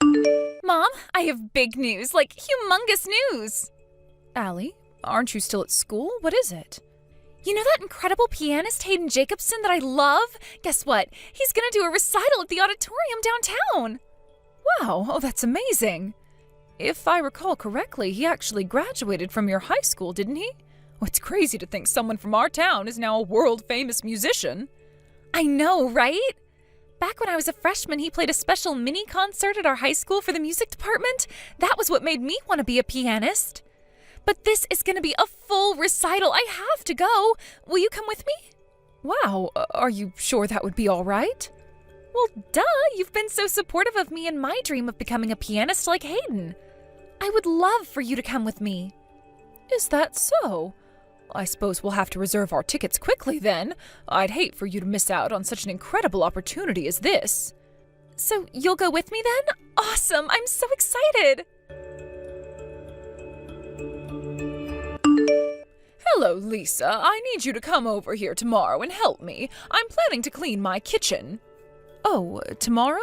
Mom, I have big news, like humongous news. Allie, aren't you still at school? What is it? You know that incredible pianist Hayden Jacobson that I love? Guess what? He's gonna do a recital at the auditorium downtown. Wow, oh, that's amazing. If I recall correctly, he actually graduated from your high school, didn't he? Oh, it's crazy to think someone from our town is now a world-famous musician. I know, right? Back when I was a freshman, he played a special mini concert at our high school for the music department. That was what made me want to be a pianist. But this is going to be a full recital. I have to go. Will you come with me? Wow, are you sure that would be all right? Well, duh. You've been so supportive of me and my dream of becoming a pianist like Hayden. I would love for you to come with me. Is that so? I suppose we'll have to reserve our tickets quickly then. I'd hate for you to miss out on such an incredible opportunity as this. So you'll go with me then? Awesome! I'm so excited! Hello, Lisa. I need you to come over here tomorrow and help me. I'm planning to clean my kitchen. Oh, tomorrow?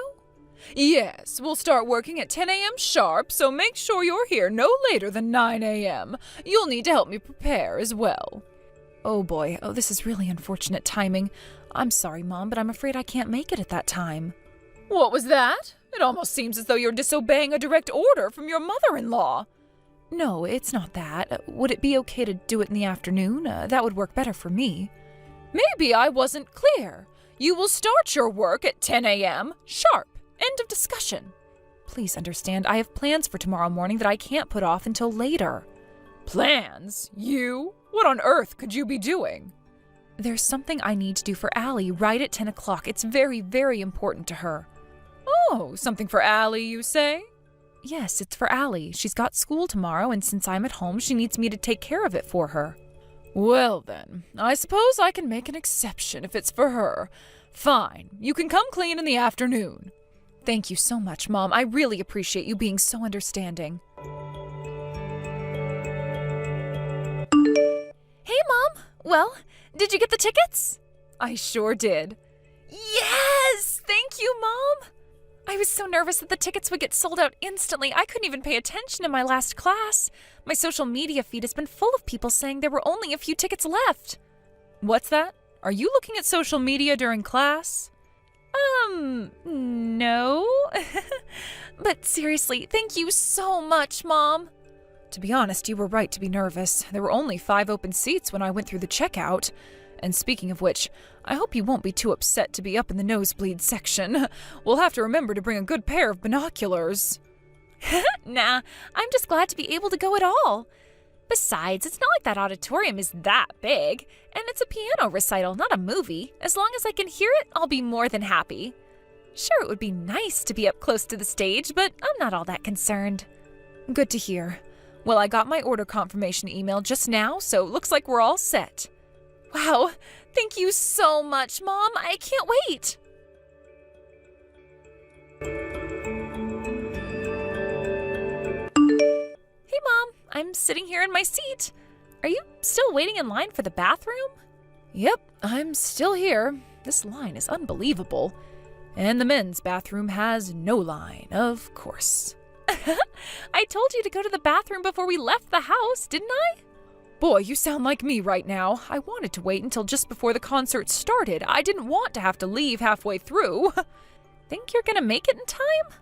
Yes, we'll start working at 10 a.m. sharp, so make sure you're here no later than 9 a.m. You'll need to help me prepare as well. Oh boy, oh, this is really unfortunate timing. I'm sorry, Mom, but I'm afraid I can't make it at that time. What was that? It almost seems as though you're disobeying a direct order from your mother-in-law. No, it's not that. Would it be okay to do it in the afternoon? That would work better for me. Maybe I wasn't clear. You will start your work at 10 a.m. sharp. End of discussion. Please understand, I have plans for tomorrow morning that I can't put off until later. Plans? You? What on earth could you be doing? There's something I need to do for Allie right at 10 o'clock. It's very, very important to her. Oh, something for Allie, you say? Yes, it's for Allie. She's got school tomorrow, and since I'm at home, she needs me to take care of it for her. Well then, I suppose I can make an exception if it's for her. Fine, you can come clean in the afternoon. Thank you so much, Mom. I really appreciate you being so understanding. Hey, Mom! Well, did you get the tickets? I sure did. Yes! Thank you, Mom! I was so nervous that the tickets would get sold out instantly. I couldn't even pay attention in my last class. My social media feed has been full of people saying there were only a few tickets left. What's that? Are you looking at social media during class? No. But seriously, thank you so much, Mom. To be honest, you were right to be nervous. There were only 5 open seats when I went through the checkout. And speaking of which, I hope you won't be too upset to be up in the nosebleed section. We'll have to remember to bring a good pair of binoculars. Nah, I'm just glad to be able to go at all. Besides, it's not like that auditorium is that big, and it's a piano recital, not a movie. As long as I can hear it, I'll be more than happy. Sure, it would be nice to be up close to the stage, but I'm not all that concerned. Good to hear. Well, I got my order confirmation email just now, so it looks like we're all set. Wow, thank you so much, Mom. I can't wait. Hey, Mom. I'm sitting here in my seat. Are you still waiting in line for the bathroom? Yep, I'm still here. This line is unbelievable. And the men's bathroom has no line, of course. I told you to go to the bathroom before we left the house, didn't I? Boy, you sound like me right now. I wanted to wait until just before the concert started. I didn't want to have to leave halfway through. Think you're gonna make it in time?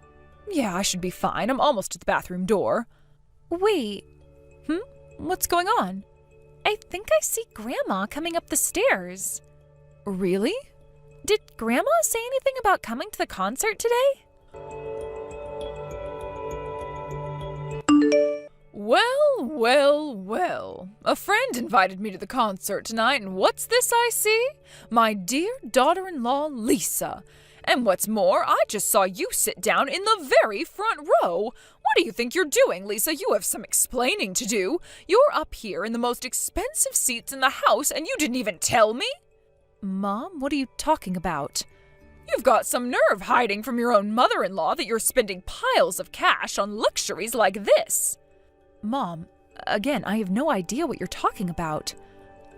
Yeah, I should be fine. I'm almost at the bathroom door. Wait. What's going on? I think I see Grandma coming up the stairs. Really? Did Grandma say anything about coming to the concert today? Well, well, well. A friend invited me to the concert tonight, and what's this I see? My dear daughter-in-law, Lisa. And what's more, I just saw you sit down in the very front row. What do you think you're doing, Lisa? You have some explaining to do. You're up here in the most expensive seats in the house, and you didn't even tell me? Mom, what are you talking about? You've got some nerve hiding from your own mother-in-law that you're spending piles of cash on luxuries like this. Mom, again, I have no idea what you're talking about.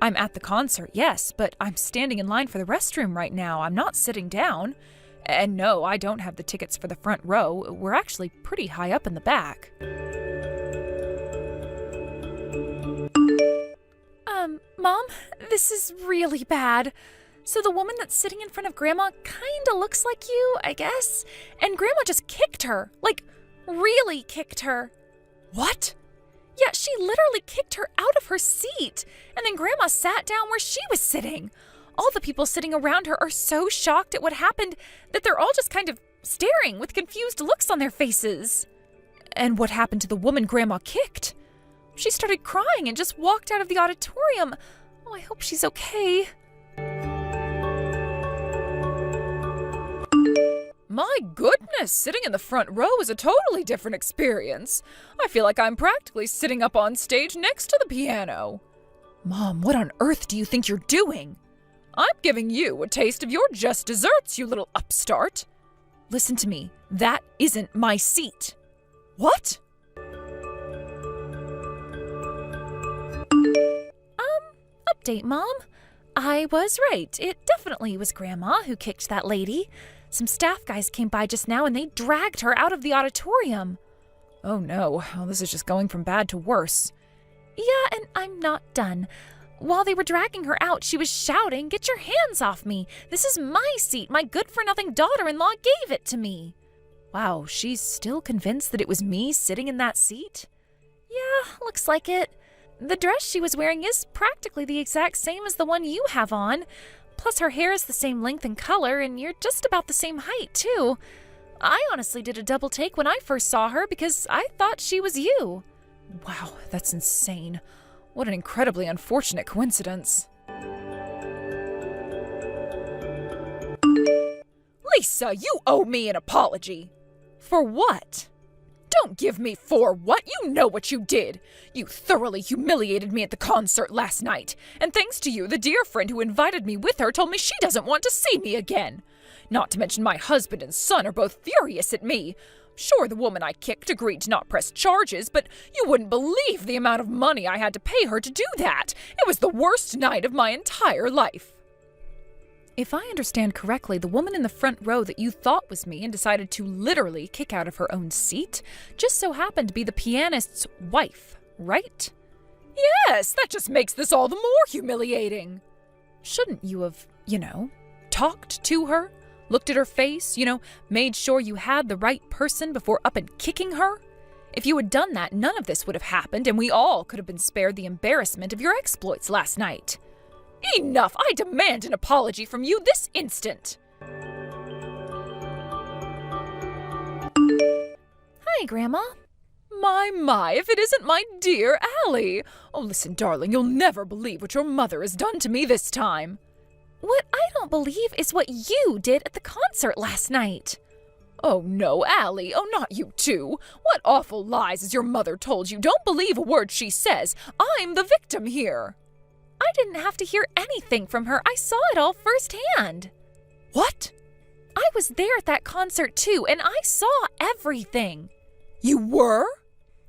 I'm at the concert, yes, but I'm standing in line for the restroom right now. I'm not sitting down. And no, I don't have the tickets for the front row. We're actually pretty high up in the back. Mom, this is really bad. So the woman that's sitting in front of Grandma kinda looks like you, I guess. And Grandma just kicked her. Like, really kicked her. What? Yeah, she literally kicked her out of her seat. And then Grandma sat down where she was sitting. All the people sitting around her are so shocked at what happened that they're all just kind of staring with confused looks on their faces. And what happened to the woman Grandma kicked? She started crying and just walked out of the auditorium. Oh, I hope she's okay. My goodness, sitting in the front row is a totally different experience. I feel like I'm practically sitting up on stage next to the piano. Mom, what on earth do you think you're doing? I'm giving you a taste of your just desserts, you little upstart. Listen to me, that isn't my seat. What? Update, Mom. I was right. It definitely was Grandma who kicked that lady. Some staff guys came by just now and they dragged her out of the auditorium. Oh no, well, this is just going from bad to worse. Yeah, and I'm not done. While they were dragging her out, she was shouting, "Get your hands off me! This is my seat! My good-for-nothing daughter-in-law gave it to me!" Wow, she's still convinced that it was me sitting in that seat? Yeah, looks like it. The dress she was wearing is practically the exact same as the one you have on. Plus her hair is the same length and color, and you're just about the same height, too. I honestly did a double take when I first saw her because I thought she was you. Wow, that's insane. What an incredibly unfortunate coincidence. Lisa, you owe me an apology. For what? Don't give me for what. You know what you did. You thoroughly humiliated me at the concert last night. And thanks to you, the dear friend who invited me with her told me she doesn't want to see me again. Not to mention my husband and son are both furious at me. Sure, the woman I kicked agreed to not press charges, but you wouldn't believe the amount of money I had to pay her to do that. It was the worst night of my entire life. If I understand correctly, the woman in the front row that you thought was me and decided to literally kick out of her own seat just so happened to be the pianist's wife, right? Yes, that just makes this all the more humiliating. Shouldn't you have, talked to her? Looked at her face, made sure you had the right person before up and kicking her? If you had done that, none of this would have happened and we all could have been spared the embarrassment of your exploits last night. Enough! I demand an apology from you this instant! Hi, Grandma. My, if it isn't my dear Allie! Oh, listen, darling, you'll never believe what your mother has done to me this time. What I don't believe is what you did at the concert last night. Oh, no, Allie. Oh, not you too. What awful lies has your mother told you? Don't believe a word she says. I'm the victim here. I didn't have to hear anything from her. I saw it all firsthand. What? I was there at that concert too, and I saw everything. You were?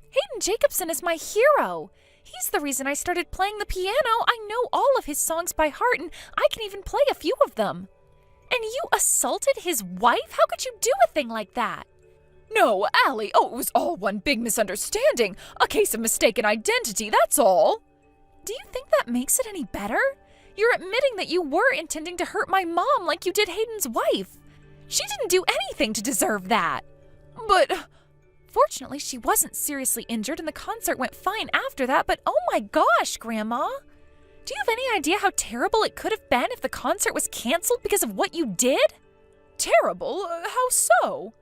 Hayden Jacobson is my hero. He's the reason I started playing the piano. I know all of his songs by heart, and I can even play a few of them. And you assaulted his wife? How could you do a thing like that? No, Allie. Oh, it was all one big misunderstanding. A case of mistaken identity, that's all. Do you think that makes it any better? You're admitting that you were intending to hurt my mom like you did Hayden's wife. She didn't do anything to deserve that. But fortunately, she wasn't seriously injured and the concert went fine after that, but oh my gosh, Grandma. Do you have any idea how terrible it could have been if the concert was canceled because of what you did? Terrible? How so?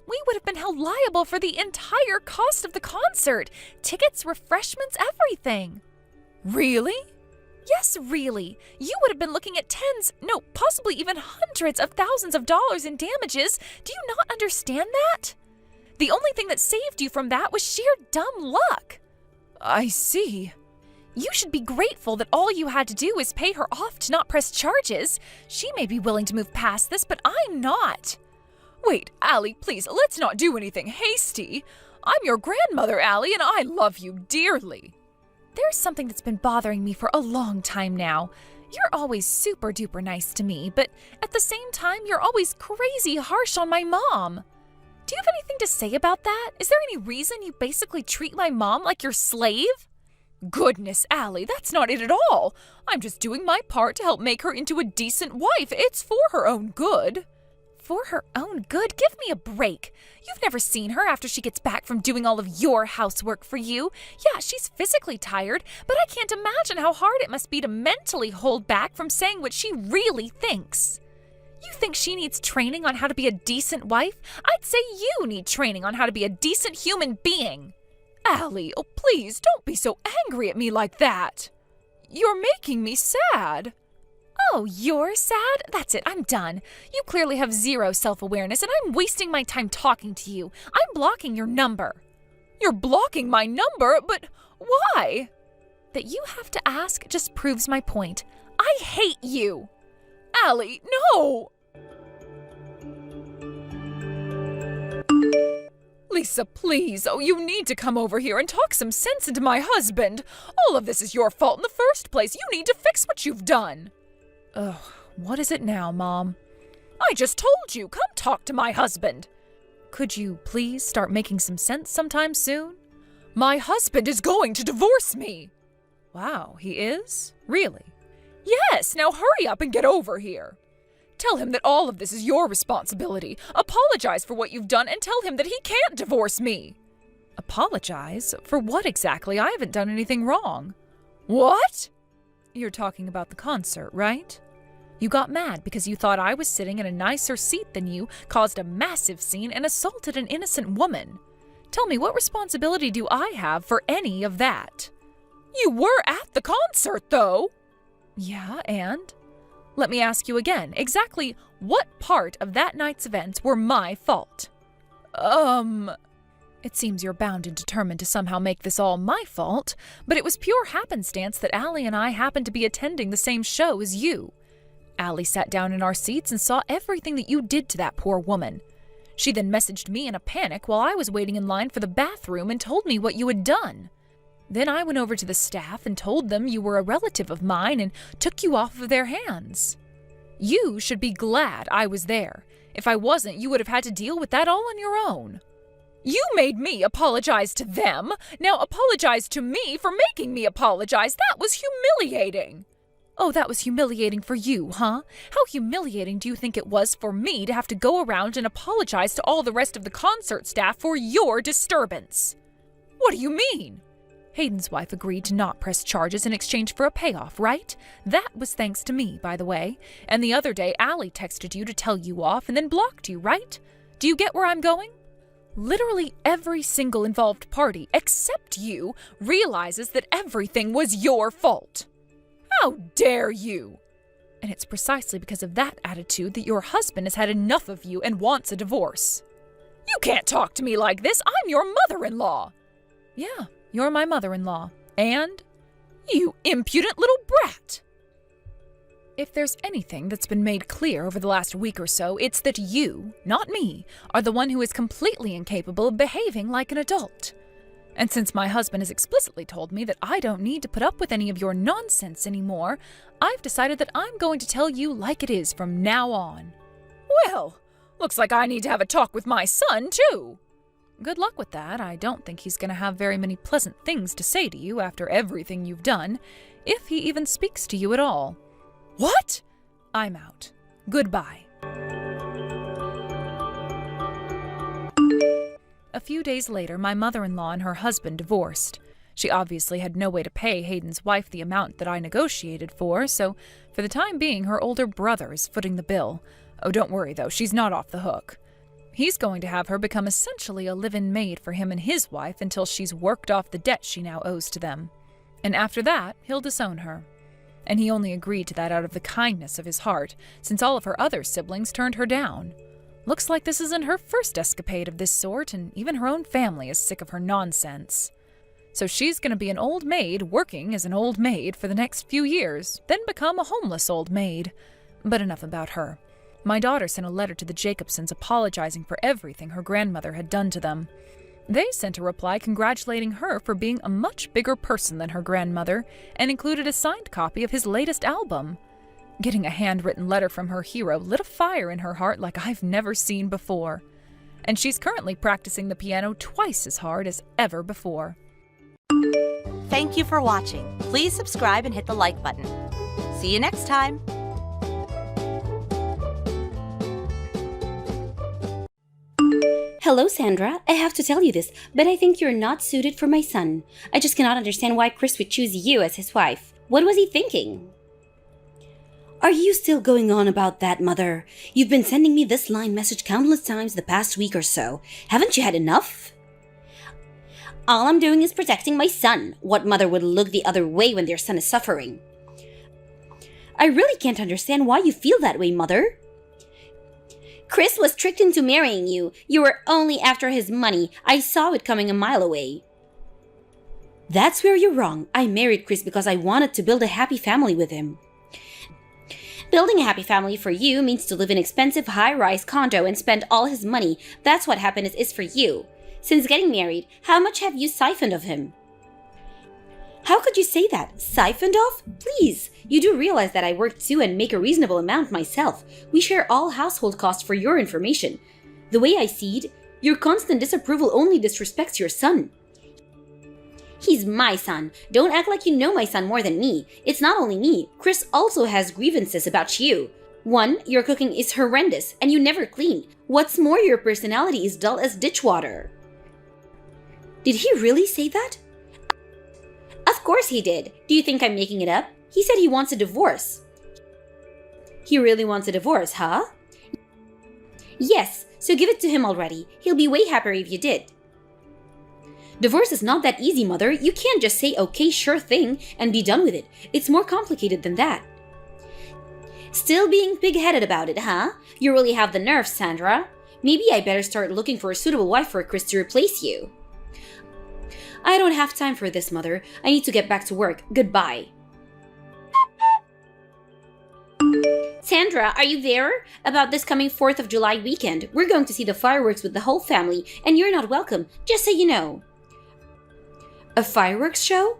We would have been held liable for the entire cost of the concert. Tickets, refreshments, everything. Really? Yes, really. You would have been looking at possibly even hundreds of thousands of dollars in damages. Do you not understand that? The only thing that saved you from that was sheer dumb luck. I see. You should be grateful that all you had to do is pay her off to not press charges. She may be willing to move past this, but I'm not. Wait, Allie, please, let's not do anything hasty. I'm your grandmother, Allie, and I love you dearly. There's something that's been bothering me for a long time now. You're always super duper nice to me, but at the same time, you're always crazy harsh on my mom. Do you have anything to say about that? Is there any reason you basically treat my mom like your slave? Goodness, Allie, that's not it at all. I'm just doing my part to help make her into a decent wife. It's for her own good. For her own good? Give me a break. You've never seen her after she gets back from doing all of your housework for you. Yeah, she's physically tired, but I can't imagine how hard it must be to mentally hold back from saying what she really thinks. You think she needs training on how to be a decent wife? I'd say you need training on how to be a decent human being. Allie, oh please, don't be so angry at me like that. You're making me sad. Oh, you're sad? That's it, I'm done. You clearly have zero self-awareness, and I'm wasting my time talking to you. I'm blocking your number. You're blocking my number? But why? That you have to ask just proves my point. I hate you. Allie, no! Lisa, please. Oh, you need to come over here and talk some sense into my husband. All of this is your fault in the first place. You need to fix what you've done. Ugh, what is it now, Mom? I just told you. Come talk to my husband. Could you please start making some sense sometime soon? My husband is going to divorce me. Wow, he is? Really? Yes, now hurry up and get over here. Tell him that all of this is your responsibility. Apologize for what you've done and tell him that he can't divorce me. Apologize? For what exactly? I haven't done anything wrong. What? You're talking about the concert, right? You got mad because you thought I was sitting in a nicer seat than you, caused a massive scene, and assaulted an innocent woman. Tell me, what responsibility do I have for any of that? You were at the concert, though. Yeah, and? Let me ask you again, exactly what part of that night's events were my fault? It seems you're bound and determined to somehow make this all my fault, but it was pure happenstance that Allie and I happened to be attending the same show as you. Allie sat down in our seats and saw everything that you did to that poor woman. She then messaged me in a panic while I was waiting in line for the bathroom and told me what you had done. Then I went over to the staff and told them you were a relative of mine and took you off of their hands. You should be glad I was there. If I wasn't, you would have had to deal with that all on your own. You made me apologize to them. Now apologize to me for making me apologize. That was humiliating. Oh, that was humiliating for you, huh? How humiliating do you think it was for me to have to go around and apologize to all the rest of the concert staff for your disturbance? What do you mean? Hayden's wife agreed to not press charges in exchange for a payoff, right? That was thanks to me, by the way. And the other day, Allie texted you to tell you off and then blocked you, right? Do you get where I'm going? Literally every single involved party, except you, realizes that everything was your fault. How dare you? And it's precisely because of that attitude that your husband has had enough of you and wants a divorce. You can't talk to me like this. I'm your mother-in-law. Yeah, you're my mother-in-law. And? You impudent little brat. If there's anything that's been made clear over the last week or so, it's that you, not me, are the one who is completely incapable of behaving like an adult. And since my husband has explicitly told me that I don't need to put up with any of your nonsense anymore, I've decided that I'm going to tell you like it is from now on. Well, looks like I need to have a talk with my son, too. Good luck with that. I don't think he's going to have very many pleasant things to say to you after everything you've done, if he even speaks to you at all. What? I'm out. Goodbye. A few days later, my mother-in-law and her husband divorced. She obviously had no way to pay Hayden's wife the amount that I negotiated for, so for the time being, her older brother is footing the bill. Oh, don't worry, though, she's not off the hook. He's going to have her become essentially a live-in maid for him and his wife until she's worked off the debt she now owes to them. And after that, he'll disown her. And he only agreed to that out of the kindness of his heart, since all of her other siblings turned her down. Looks like this isn't her first escapade of this sort, and even her own family is sick of her nonsense. So she's going to be an old maid working as an old maid for the next few years, then become a homeless old maid. But enough about her. My daughter sent a letter to the Jacobsons apologizing for everything her grandmother had done to them. They sent a reply congratulating her for being a much bigger person than her grandmother and included a signed copy of his latest album. Getting a handwritten letter from her hero lit a fire in her heart like I've never seen before. And she's currently practicing the piano twice as hard as ever before. Thank you for watching. Please subscribe and hit the like button. See you next time. Hello, Sandra. I have to tell you this, but I think you're not suited for my son. I just cannot understand why Chris would choose you as his wife. What was he thinking? Are you still going on about that, Mother? You've been sending me this line message countless times the past week or so. Haven't you had enough? All I'm doing is protecting my son. What mother would look the other way when their son is suffering? I really can't understand why you feel that way, Mother. Chris was tricked into marrying you. You were only after his money. I saw it coming a mile away. That's where you're wrong. I married Chris because I wanted to build a happy family with him. Building a happy family for you means to live in an expensive high-rise condo and spend all his money. That's what happiness is for you. Since getting married, how much have you siphoned of him? How could you say that? Siphoned off? Please, you do realize that I work too and make a reasonable amount myself. We share all household costs for your information. The way I see it, your constant disapproval only disrespects your son. He's my son. Don't act like you know my son more than me. It's not only me. Chris also has grievances about you. 1, your cooking is horrendous and you never clean. What's more, your personality is dull as ditch water. Did he really say that? Of course he did. Do you think I'm making it up? He said he wants a divorce. He really wants a divorce, huh? Yes, so give it to him already. He'll be way happier if you did. Divorce is not that easy, Mother. You can't just say, okay, sure thing, and be done with it. It's more complicated than that. Still being pig-headed about it, huh? You really have the nerve, Sandra. Maybe I better start looking for a suitable wife for Chris to replace you. I don't have time for this, Mother. I need to get back to work. Goodbye. Sandra, are you there? About this coming 4th of July weekend, we're going to see the fireworks with the whole family, and you're not welcome, just so you know. A fireworks show?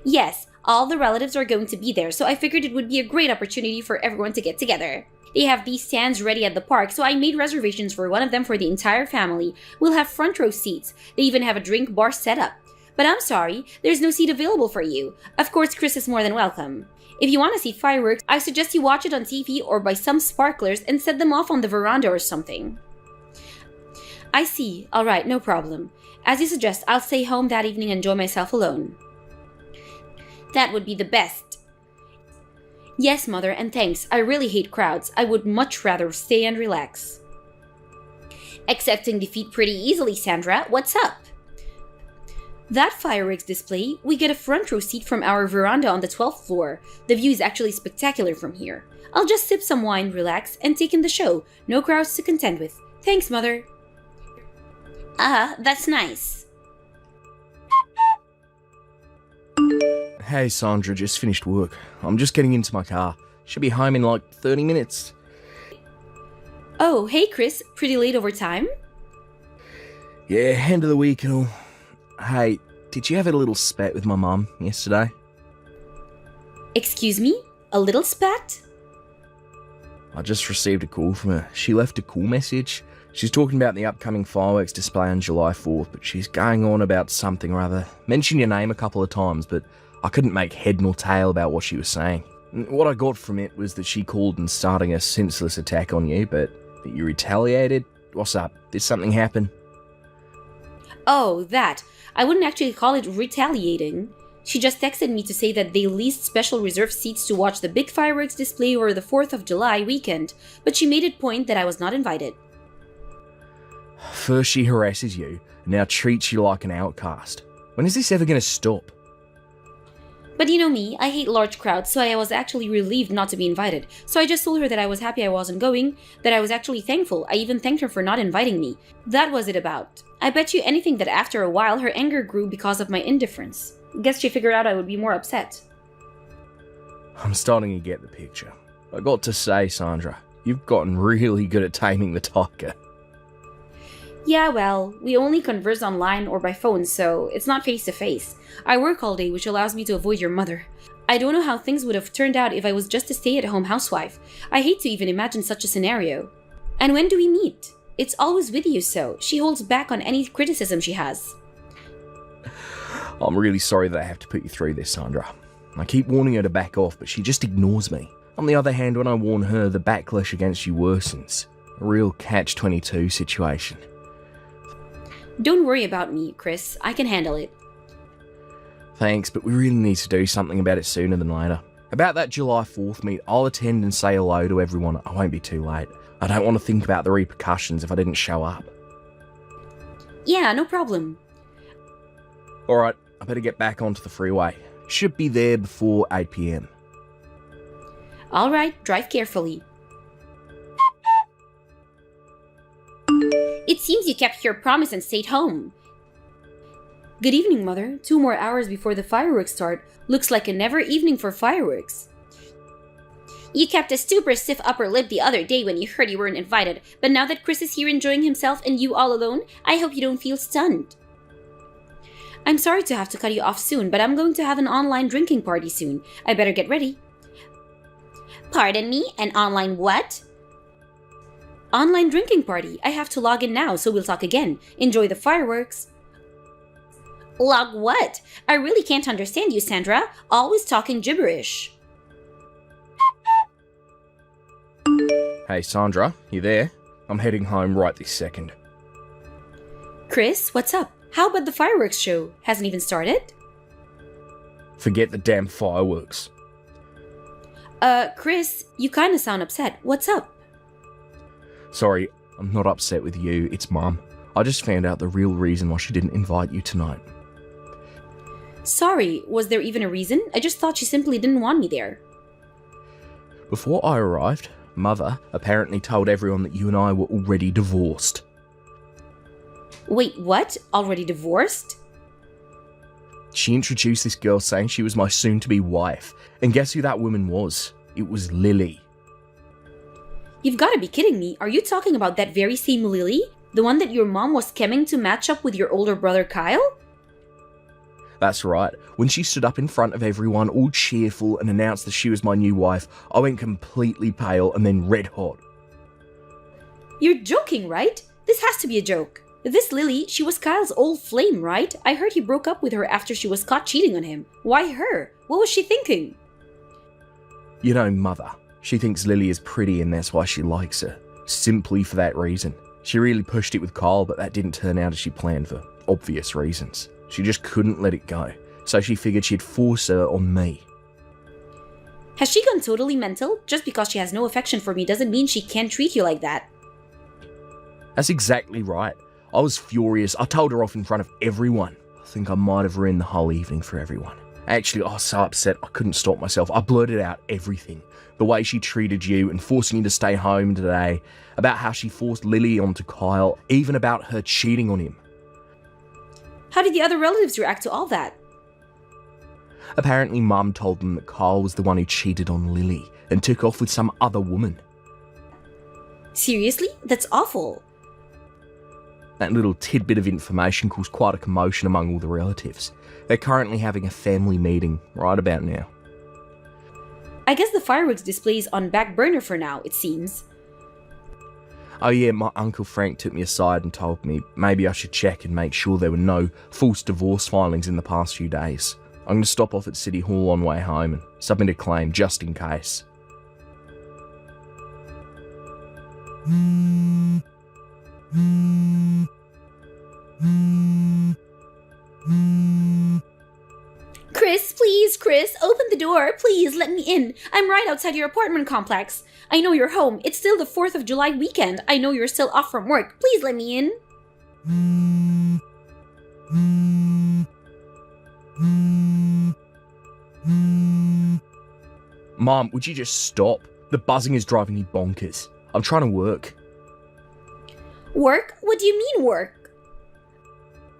Yes, all the relatives are going to be there, so I figured it would be a great opportunity for everyone to get together. They have these stands ready at the park, so I made reservations for one of them for the entire family. We'll have front row seats. They even have a drink bar set up. But I'm sorry, there's no seat available for you. Of course, Chris is more than welcome. If you want to see fireworks, I suggest you watch it on TV or buy some sparklers and set them off on the veranda or something. I see. Alright, no problem. As you suggest, I'll stay home that evening and enjoy myself alone. That would be the best. Yes, Mother, and thanks. I really hate crowds. I would much rather stay and relax. Accepting defeat pretty easily, Sandra. What's up? That fireworks display, we get a front row seat from our veranda on the 12th floor. The view is actually spectacular from here. I'll just sip some wine, relax, and take in the show. No crowds to contend with. Thanks, Mother. That's nice. Hey Sandra, just finished work. I'm just getting into my car. Should be home in like 30 minutes. Oh, hey Chris. Pretty late over time? Yeah, end of the week and all. Hey, did you have a little spat with my mum yesterday? Excuse me? A little spat? I just received a call from her. She left a cool message. She's talking about the upcoming fireworks display on July 4th, but she's going on about something or other. Mentioned your name a couple of times, but I couldn't make head nor tail about what she was saying. What I got from it was that she called and starting a senseless attack on you, but that you retaliated. What's up? Did something happen? Oh, that. I wouldn't actually call it retaliating. She just texted me to say that they leased special reserved seats to watch the big fireworks display over the 4th of July weekend, but she made it point that I was not invited. First she harasses you, and now treats you like an outcast. When is this ever going to stop? But you know me, I hate large crowds, so I was actually relieved not to be invited. So I just told her that I was happy I wasn't going, that I was actually thankful. I even thanked her for not inviting me. That was it about. I bet you anything that after a while her anger grew because of my indifference. Guess she figured out I would be more upset. I'm starting to get the picture. I got to say, Sandra, you've gotten really good at taming the tiger. Yeah, well, we only converse online or by phone, so it's not face-to-face. I work all day, which allows me to avoid your mother. I don't know how things would have turned out if I was just a stay-at-home housewife. I hate to even imagine such a scenario. And when do we meet? It's always with you, so she holds back on any criticism she has. I'm really sorry that I have to put you through this, Sandra. I keep warning her to back off, but she just ignores me. On the other hand, when I warn her, the backlash against you worsens. A real catch-22 situation. Don't worry about me, Chris. I can handle it. Thanks, but we really need to do something about it sooner than later. About that July 4th meet, I'll attend and say hello to everyone. I won't be too late. I don't want to think about the repercussions if I didn't show up. Yeah, no problem. Alright, I better get back onto the freeway. Should be there before 8 PM. Alright, drive carefully. It seems you kept your promise and stayed home. Good evening, Mother. 2 more hours before the fireworks start. Looks like a never evening for fireworks. You kept a super stiff upper lip the other day when you heard you weren't invited, but now that Chris is here enjoying himself and you all alone, I hope you don't feel stunned. I'm sorry to have to cut you off soon, but I'm going to have an online drinking party soon. I better get ready. Pardon me? An online what? Online drinking party. I have to log in now, so we'll talk again. Enjoy the fireworks. Log what? I really can't understand you, Sandra. Always talking gibberish. Hey, Sandra, you there? I'm heading home right this second. Chris, what's up? How about the fireworks show? Hasn't even started? Forget the damn fireworks. Chris, you kinda sound upset. What's up? Sorry, I'm not upset with you, it's Mum. I just found out the real reason why she didn't invite you tonight. Sorry, was there even a reason? I just thought she simply didn't want me there. Before I arrived, Mother apparently told everyone that you and I were already divorced. Wait, what? Already divorced? She introduced this girl saying she was my soon-to-be wife, and guess who that woman was? It was Lily. You've gotta be kidding me. Are you talking about that very same Lily? The one that your mom was scheming to match up with your older brother Kyle? That's right. When she stood up in front of everyone, all cheerful, and announced that she was my new wife, I went completely pale and then red hot. You're joking, right? This has to be a joke. This Lily, she was Kyle's old flame, right? I heard he broke up with her after she was caught cheating on him. Why her? What was she thinking? You know, Mother, she thinks Lily is pretty and that's why she likes her. Simply for that reason. She really pushed it with Kyle, but that didn't turn out as she planned for obvious reasons. She just couldn't let it go, so she figured she'd force her on me. Has she gone totally mental? Just because she has no affection for me doesn't mean she can't treat you like that. That's exactly right. I was furious. I told her off in front of everyone. I think I might have ruined the whole evening for everyone. Actually, I was so upset I couldn't stop myself. I blurted out everything. The way she treated you and forcing you to stay home today, about how she forced Lily onto Kyle, even about her cheating on him. How did the other relatives react to all that? Apparently, Mum told them that Kyle was the one who cheated on Lily and took off with some other woman. Seriously? That's awful. That little tidbit of information caused quite a commotion among all the relatives. They're currently having a family meeting right about now. I guess the fireworks display's on back burner for now, it seems. Oh yeah, my Uncle Frank took me aside and told me maybe I should check and make sure there were no false divorce filings in the past few days. I'm going to stop off at City Hall on way home and submit a claim just in case. Chris, open the door. Please, let me in. I'm right outside your apartment complex. I know you're home. It's still the 4th of July weekend. I know you're still off from work. Please let me in. Mom, would you just stop? The buzzing is driving me bonkers. I'm trying to work. Work? What do you mean work?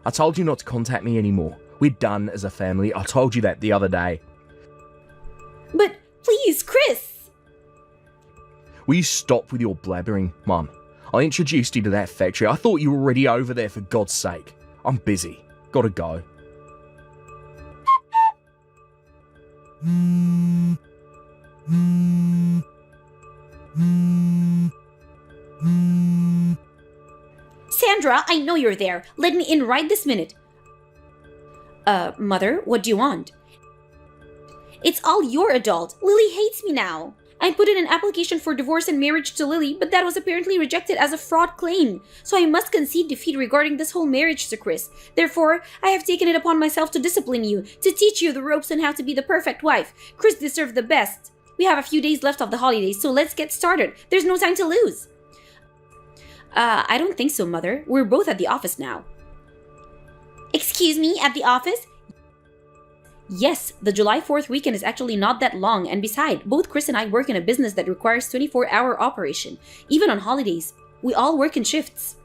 I told you not to contact me anymore. We're done as a family. I told you that the other day. But please, Chris! Will you stop with your blabbering, Mum? I introduced you to that factory. I thought you were already over there, for God's sake. I'm busy. Gotta go. Sandra, I know you're there. Let me in right this minute. Mother, what do you want? It's all your adult. Lily hates me now. I put in an application for divorce and marriage to Lily, but that was apparently rejected as a fraud claim. So I must concede defeat regarding this whole marriage to Chris. Therefore, I have taken it upon myself to discipline you, to teach you the ropes on how to be the perfect wife. Chris deserved the best. We have a few days left of the holidays, so let's get started. There's no time to lose. I don't think so, Mother. We're both at the office now. Excuse me, at the office? Yes, the July 4th weekend is actually not that long, and besides, both Chris and I work in a business that requires 24-hour operation. Even on holidays, we all work in shifts.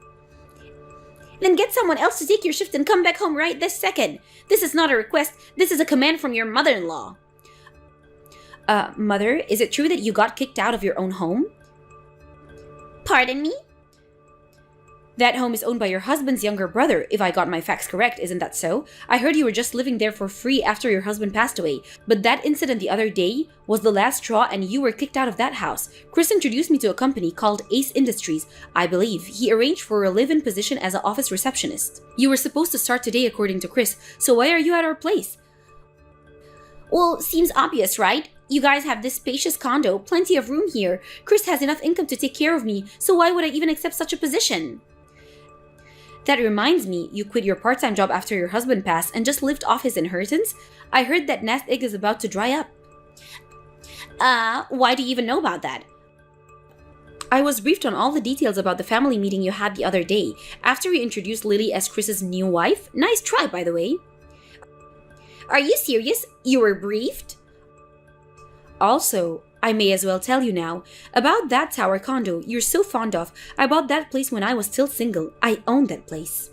Then get someone else to take your shift and come back home right this second. This is not a request, this is a command from your mother-in-law. Mother, is it true that you got kicked out of your own home? Pardon me? That home is owned by your husband's younger brother, if I got my facts correct, isn't that so? I heard you were just living there for free after your husband passed away, but that incident the other day was the last straw and you were kicked out of that house. Chris introduced me to a company called Ace Industries. I believe he arranged for a live-in position as an office receptionist. You were supposed to start today according to Chris, so why are you at our place? Well, seems obvious, right? You guys have this spacious condo, plenty of room here. Chris has enough income to take care of me, so why would I even accept such a position? That reminds me, you quit your part-time job after your husband passed and just lived off his inheritance? I heard that nest egg is about to dry up. Why do you even know about that? I was briefed on all the details about the family meeting you had the other day, after you introduced Lily as Chris's new wife. Nice try, by the way. Are you serious? You were briefed? Also, I may as well tell you now, about that tower condo you're so fond of. I bought that place when I was still single. I own that place.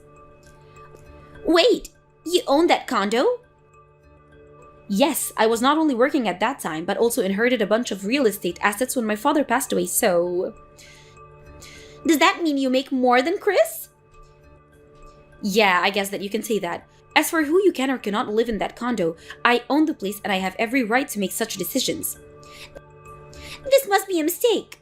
Wait, you own that condo? Yes, I was not only working at that time, but also inherited a bunch of real estate assets when my father passed away, so... Does that mean you make more than Chris? Yeah, I guess that you can say that. As for who you can or cannot live in that condo, I own the place and I have every right to make such decisions. This must be a mistake.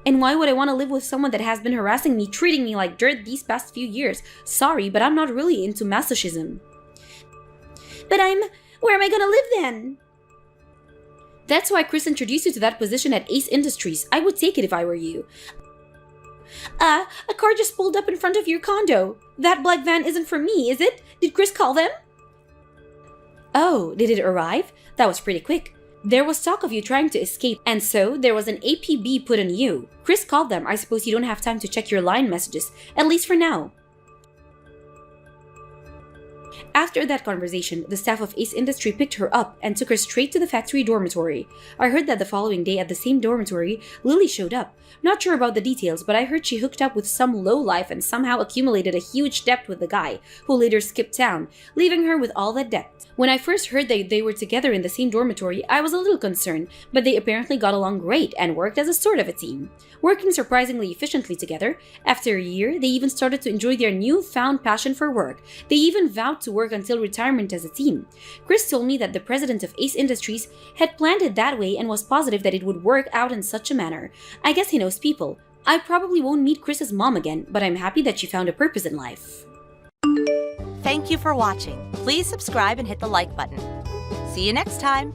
And why would I want to live with someone that has been harassing me, treating me like dirt these past few years? Sorry, but I'm not really into masochism. But where am I gonna live then? That's why Chris introduced you to that position at Ace Industries. I would take it if I were you. A car just pulled up in front of your condo. That black van isn't for me, is it? Did Chris call them? Oh, did it arrive? That was pretty quick. There was talk of you trying to escape, and so there was an APB put on you. Chris called them. I suppose you don't have time to check your line messages, at least for now. After that conversation, the staff of Ace Industry picked her up and took her straight to the factory dormitory. I heard that the following day at the same dormitory, Lily showed up. Not sure about the details, but I heard she hooked up with some lowlife and somehow accumulated a huge debt with the guy, who later skipped town, leaving her with all that debt. When I first heard that they were together in the same dormitory, I was a little concerned, but they apparently got along great and worked as a sort of a team. Working surprisingly efficiently together, after a year, they even started to enjoy their newfound passion for work. They even vowed to work until retirement as a team. Chris told me that the president of Ace Industries had planned it that way and was positive that it would work out in such a manner. I guess he knows people. I probably won't meet Chris's mom again, but I'm happy that she found a purpose in life. Thank you for watching. Please subscribe and hit the like button. See you next time.